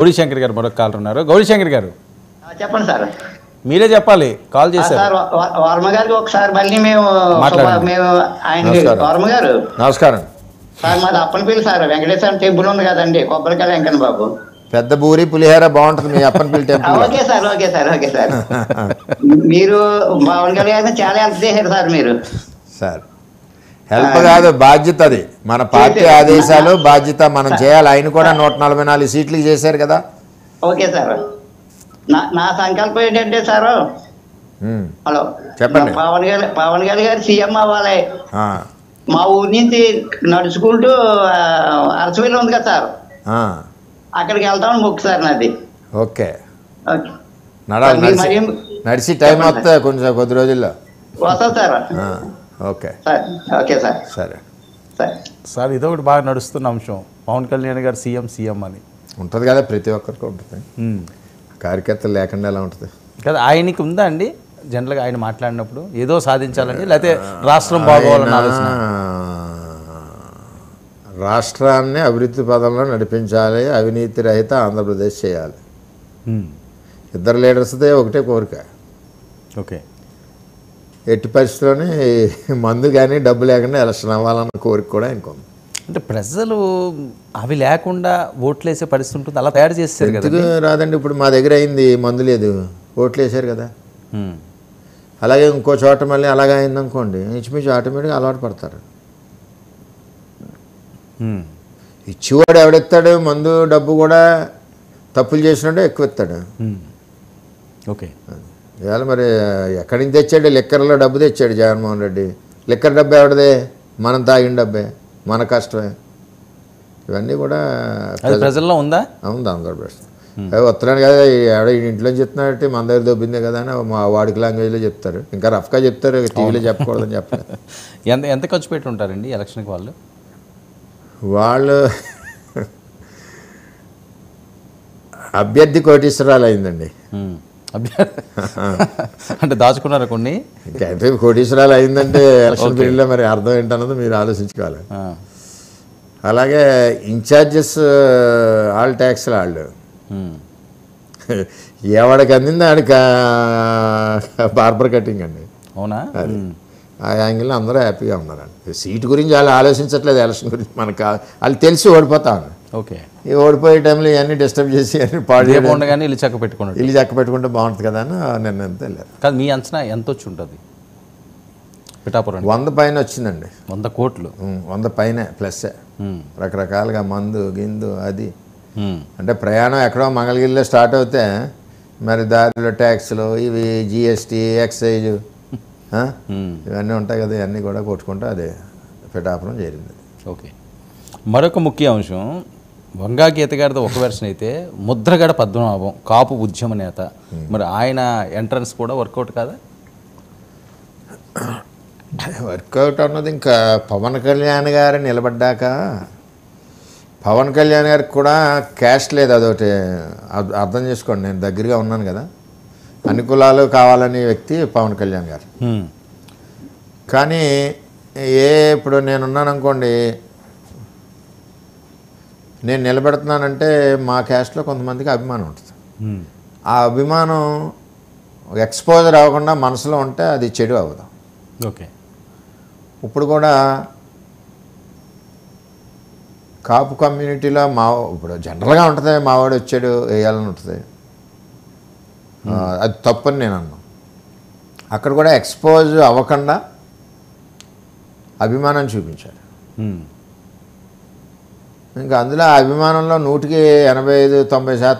గౌరీశంకర్ గారు మరొక కాలర్ ఉన్నారు. గౌరీశంకర్ గారు చెప్పండి సార్. మీరే చెప్పాలి, కాల్ చేశారు. సార్ వర్మ గారికి ఒకసారి మళ్ళీ మేము ఆయనకి వర్మ గారు నమస్కారం సార్. మాది అప్పనపల్లి సార్, వెంకటేశ్వర టెంపుల్ ఉంది కదండి, కొబ్బరికాయ వెంకన్న బాబు. పెద్ద బూరి పులిహోర బాగుంటుంది మీ Appanapalli temple. Okay sir, okay sir, okay sir. మీరు పవన్ కళ్యాణ్ చాలా హెల్ప్ చేశారు సార్. మీరు సార్ హెల్ప్ కాదు, బాధ్యత. అది మన పార్టీ ఆదేశాలు, బాధ్యత మనం చేయాలి. ఆయన కూడా 144 సీట్లు చేశారు కదా. Okay sir. నా సంకల్పం ఏంటంటే సార్, హలో చెప్పండి. పవన్ కళ్యాణ్ గారు సీఎం అవ్వాలి. మా ఊరి నుంచి నడుచుకుంటూ అరసవెల్లి ఉంది కదా సార్, అక్కడికి వెళ్తామని మొక్కు సార్ నాది. ఓకే, ఓకే నడాలి. నడిచి టైం వస్తే కొంచెం కొద్ది రోజుల్లో వస్తా sir. Okay sir, okay sir. సరే సార్ సార్ ఇదొకటి బాగా నడుస్తున్న అంశం, పవన్ కళ్యాణ్ గారు సీఎం అని ఉంటుంది కదా, ప్రతి ఒక్కరికి ఉంటుంది. కార్యకర్తలు లేకుండా ఎలా ఉంటుంది కదా. ఆయనకి ఉందా అండి జనరల్గా ఆయన మాట్లాడినప్పుడు ఏదో సాధించాలని, లేకపోతే రాష్ట్రం బాగోవాలని ఆలోచన? రాష్ట్రాన్ని అభివృద్ధి పదంలో నడిపించాలి, అవినీతి రహిత ఆంధ్రప్రదేశ్ చేయాలి. ఇద్దరు లీడర్స్దే ఒకటే కోరిక. ఓకే, ఎట్టి పరిస్థితుల్లోనే మందు కానీ డబ్బు లేకుండా ఎలక్షన్ అవ్వాలన్న కోరిక కూడా ఇంకొంది. అంటే ప్రజలు అవి లేకుండా ఓట్లు వేసే పరిస్థితి ఉంటుంది, అలా తయారు చేస్తారు కదా. ఎందుకు రాదండి, ఇప్పుడు మా దగ్గర అయింది, మందు లేదు, ఓట్లు వేసారు కదా. అలాగే ఇంకో చోట మళ్ళీ అలాగే అయింది అనుకోండి, ఇంచుమించు ఆటోమేటిక్గా అలవాటు పడతారు. ఇచ్చేవాడు ఎవడెత్తాడు, మందు డబ్బు కూడా తప్పులు చేసినాడే ఎక్కువ ఎత్తాడు. ఓకే, ఇవాళ మరి ఎక్కడి నుంచి తెచ్చాడు? లిక్కర్లో డబ్బు తెచ్చాడు జగన్మోహన్ రెడ్డి. లిక్కర్ డబ్బు ఎవడదే? మనం తాగిన డబ్బే, మన కష్టమే. ఇవన్నీ కూడా ప్రజల్లో ఉందా? ఉంది ఆంధ్రప్రదేశ్. వస్తున్నాడు కదా, ఎవడ ఇంట్లో చెప్తున్నాడంటే మన దగ్గర దొబ్బిందే కదా అని మా వాడికి లాంగ్వేజ్లో చెప్తారు. ఇంకా రఫ్గా చెప్తారు, టీవీలో చెప్పకూడదని చెప్పలేదు. ఎంత ఖర్చు పెట్టి ఉంటారండి ఎలక్షన్కి వాళ్ళు? అభ్యర్థి కోటీశ్వరాలు అయిందండి. అంటే దాచుకున్నారు కొన్ని. ఇంకా కోటీశ్వరాలు అయిందంటే ఎలక్షన్ పీరియడ్లో మరి అర్థం ఏంటన్నది మీరు ఆలోచించుకోవాలి. అలాగే ఇన్ఛార్జెస్ ఆల్ ట్యాక్స్లు వాళ్ళు ఎవడికి అందింది ఆడికి బార్బర్ కటింగ్ అండి. అవునా? అది ఆ యాంగిల్లో అందరూ హ్యాపీగా ఉన్నారండి. సీటు గురించి వాళ్ళు ఆలోచించట్లేదు, ఎలక్షన్ గురించి. మనకు వాళ్ళు తెలిసి ఓడిపోతాను. ఓకే, ఈ ఓడిపోయే టైంలో ఇవన్నీ డిస్టర్బ్ చేసి అన్ని పాడు ఉండగానే ఇల్లు చక్క పెట్టుకున్నాడు. ఇల్లు చక్క పెట్టుకుంటే బాగుంటుంది కదా అని నిర్ణయంతో వెళ్ళారు. కాదు, మీ అంచనా ఎంత వచ్చి ఉంటుంది పిఠాపురం? 100 పైన వచ్చిందండి. 100 కోట్లు? 100 పైన ప్లస్. రకరకాలుగా మందు గిందు అది. అంటే ప్రయాణం ఎక్కడో మంగళగిరిలో స్టార్ట్ అవుతే మరి దారిలో ట్యాక్స్లు, ఇవి జిఎస్టీ, ఎక్సైజ్ ఇవన్నీ ఉంటాయి కదా, ఇవన్నీ కూడా కొట్టుకుంటూ అదే పిఠాపురం చేరింది. ఓకే, మరొక ముఖ్య అంశం, వంగా గీత గారితో ఒక వెర్షన్ అయితే, ముద్రగడ పద్మనాభం కాపు ఉద్యమ నేత, మరి ఆయన ఎంట్రన్స్ కూడా వర్కౌట్ కాదా? వర్కౌట్ అన్నది ఇంకా పవన్ కళ్యాణ్ గారు నిలబడ్డాక, పవన్ కళ్యాణ్ గారికి కూడా క్యాస్ట్ లేదు, అదొకటి అర్థం చేసుకోండి. నేను దగ్గరగా ఉన్నాను కదా, అన్ని కులాలు కావాలనే వ్యక్తి పవన్ కళ్యాణ్ గారు. కానీ ఇప్పుడు నేనున్నాను అనుకోండి, నేను నిలబెడుతున్నానంటే మా క్యాస్ట్లో కొంతమందికి అభిమానం ఉంటుంది. ఆ అభిమానం ఎక్స్పోజర్ అవ్వకుండా మనసులో ఉంటే అది చెడు అవ్వదు. ఓకే, ఇప్పుడు కూడా కాపు కమ్యూనిటీలో ఇప్పుడు జనరల్గా ఉంటుంది, మావాడు వచ్చాడు వేయాలని ఉంటుంది, అది తప్పని నేను అన్నాను. అక్కడ కూడా ఎక్స్పోజ్ అవ్వకుండా అభిమానం చూపించారు. ఇంకా అందులో ఆ అభిమానంలో 100కి 85-90%